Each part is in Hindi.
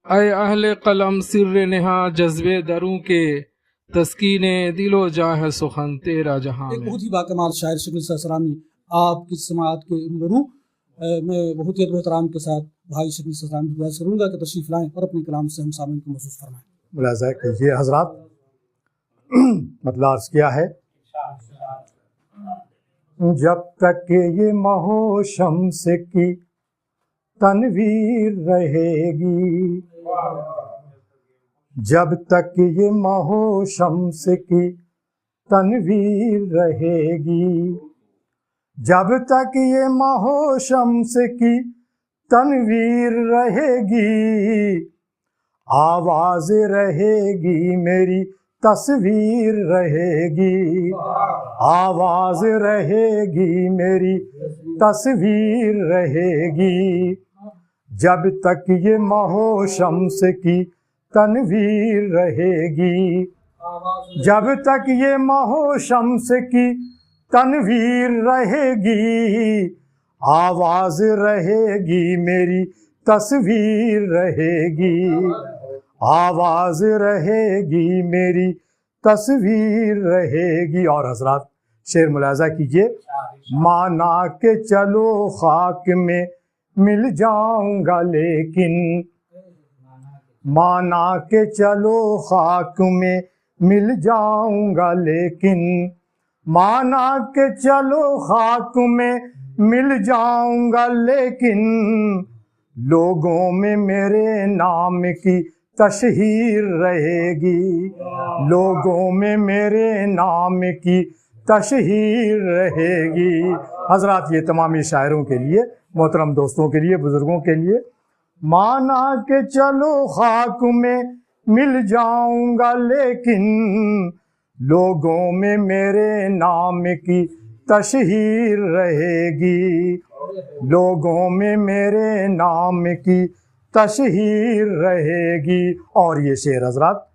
ऐ अहले कलम सिर्र नेहा जज्बे दरूं के तस्कीने दिलो जाह सुखन तेरा जहां एक में। बहुत ही बाकमाल शायर शकील सलामी आपकी समाअत के रूबरू मैं बहुत ही एहतराम के साथ भाई शकील सलामी की बात करूँगा कि तशरीफ़ लाएँ और अपने कलाम से हम सामने को महसूस फरमाएँ। मुलाज़ा कीजिए हजरात, मतलब अर्ज़ किया है, जब तक ये महो शम्स की तनवीर रहेगी, जब तक ये महो शम्स की तनवीर रहेगी, जब तक ये महो शम्स की तनवीर रहेगी, आवाज रहेगी मेरी तस्वीर रहेगी, आवाज रहेगी मेरी तस्वीर रहेगी, जब तक ये महो शम्स की तनवीर रहेगी, जब तक ये महो शम्स की तनवीर रहेगी, आवाज रहेगी मेरी तस्वीर रहेगी, आवाज रहेगी मेरी तस्वीर रहेगी। और हजरात शेर मुलाजा कीजिए, माना के चलो खाक में मिल जाऊंगा लेकिन, माना के चलो खाक में मिल जाऊंगा लेकिन, माना के चलो खाक में मिल जाऊंगा लेकिन, लोगों में मेरे नाम की तशहीर रहेगी, लोगों में मेरे नाम की तशहीर रहेगी। हजरात ये तमामी शायरों के लिए, मोहतरम दोस्तों के लिए, बुजुर्गों के लिए, माना के चलो खाक में मिल जाऊंगा लेकिन, लोगों में मेरे नाम की तशहीर रहेगी, लोगों में मेरे नाम की तशहीर रहेगी। और ये शेर हजरात,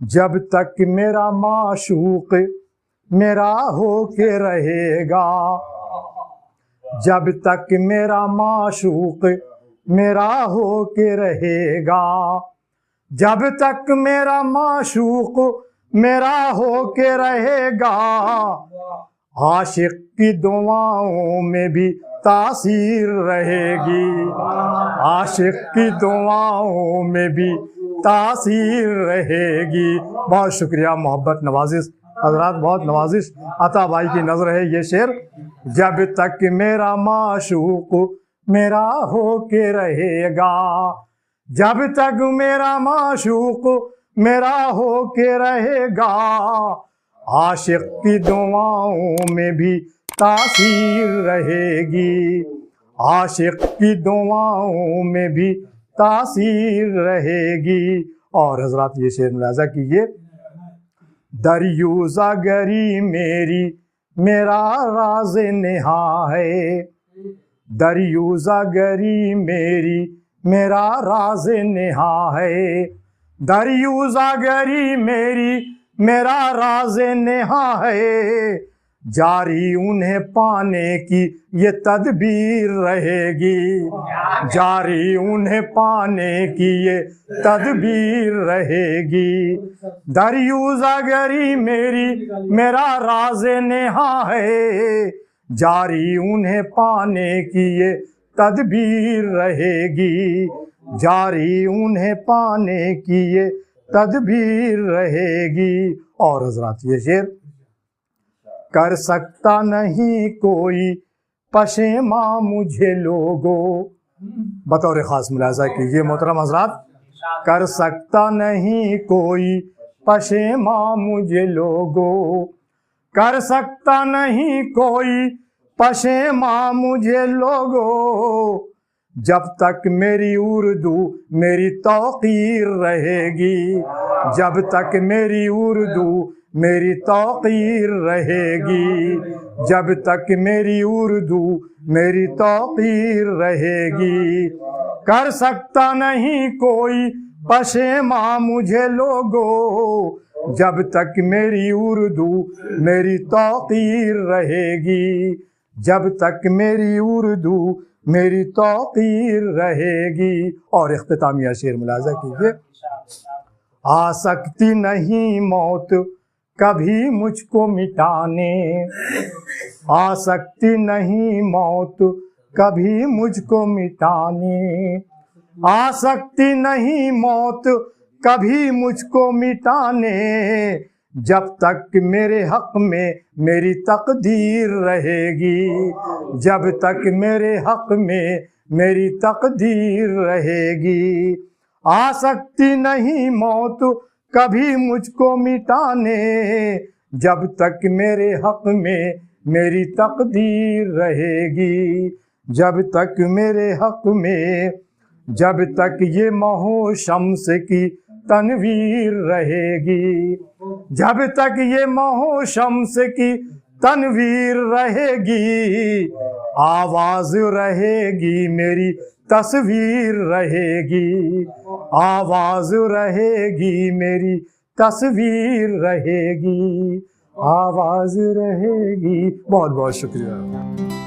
जब तक मेरा माशूक मेरा होके रहेगा, जब तक मेरा माशूक मेरा होके रहेगा, जब तक मेरा माशूक मेरा होके रहेगा, आशिक की दुआओं में भी तासीर रहेगी, आशिक की दुआओं में भी तासीर रहेगी। बहुत शुक्रिया, मोहब्बत नवाजिश हजरात, बहुत नवाजिश अता भाई की नजर है ये शेर। जब तक मेरा माशूक मेरा होके रहेगा, जब तक मेरा माशूक मेरा होके रहेगा, आशिक की दुआओं में भी तासीर रहेगी, आशिक की दुआओं में भी तासीर रहेगी। और हजरात ये शेर मुलाजा कीजिए, दरियूज़ा गरी मेरी मेरा राज नेहा है, दरियूज़ा गरी मेरी मेरा राज नेहा है, दरियूज़ा गरी मेरी मेरा राज नेहा है, जारी उन्हें पाने की ये तदबीर रहेगी, जारी उन्हें पाने की ये तदबीर रहेगी, दरियूज़ा गरी मेरी मेरा राज नेहा है, जारी उन्हें पाने की ये तदबीर रहेगी, जारी उन्हें पाने की ये तदबीर रहेगी। और हजरात ये शेर, कर सकता नहीं कोई पशेमा मुझे लोगो, बतौर खास मुलाजा कीजिए मोहतरम हजरात, कर सकता नहीं कोई पशेमा मुझे लोगो, कर सकता नहीं कोई पशेमा मुझे लोगो, जब तक मेरी उर्दू मेरी तौकीर रहेगी, जब तक मेरी उर्दू मेरी तौकीर रहेगी, जब तक मेरी उर्दू मेरी तौकीर रहेगी, कर सकता नहीं कोई पशेमा मुझे लोगो, जब तक मेरी उर्दू मेरी तौकीर रहेगी, जब तक मेरी उर्दू मेरी तौकीर रहेगी। और इख्तितामिया शेर मुलाजा कीजिए। आ सकती नहीं मौत कभी मुझको मिटाने, आ सकती नहीं मौत कभी मुझको मिटाने, आ सकती नहीं मौत कभी मुझको मिटाने, जब तक मेरे हक में मेरी तकदीर रहेगी, जब तक मेरे हक में मेरी तकदीर रहेगी। आ सकती नहीं मौत कभी मुझको मिटाने, जब तक मेरे हक में मेरी तकदीर रहेगी, जब तक मेरे हक में, जब तक ये महो शम्स की तनवीर रहेगी, जब तक ये महो शम्स की तनवीर रहेगी, आवाज रहेगी मेरी तस्वीर रहेगी, आवाज रहेगी मेरी तस्वीर रहेगी, आवाज रहेगी। बहुत बहुत शुक्रिया।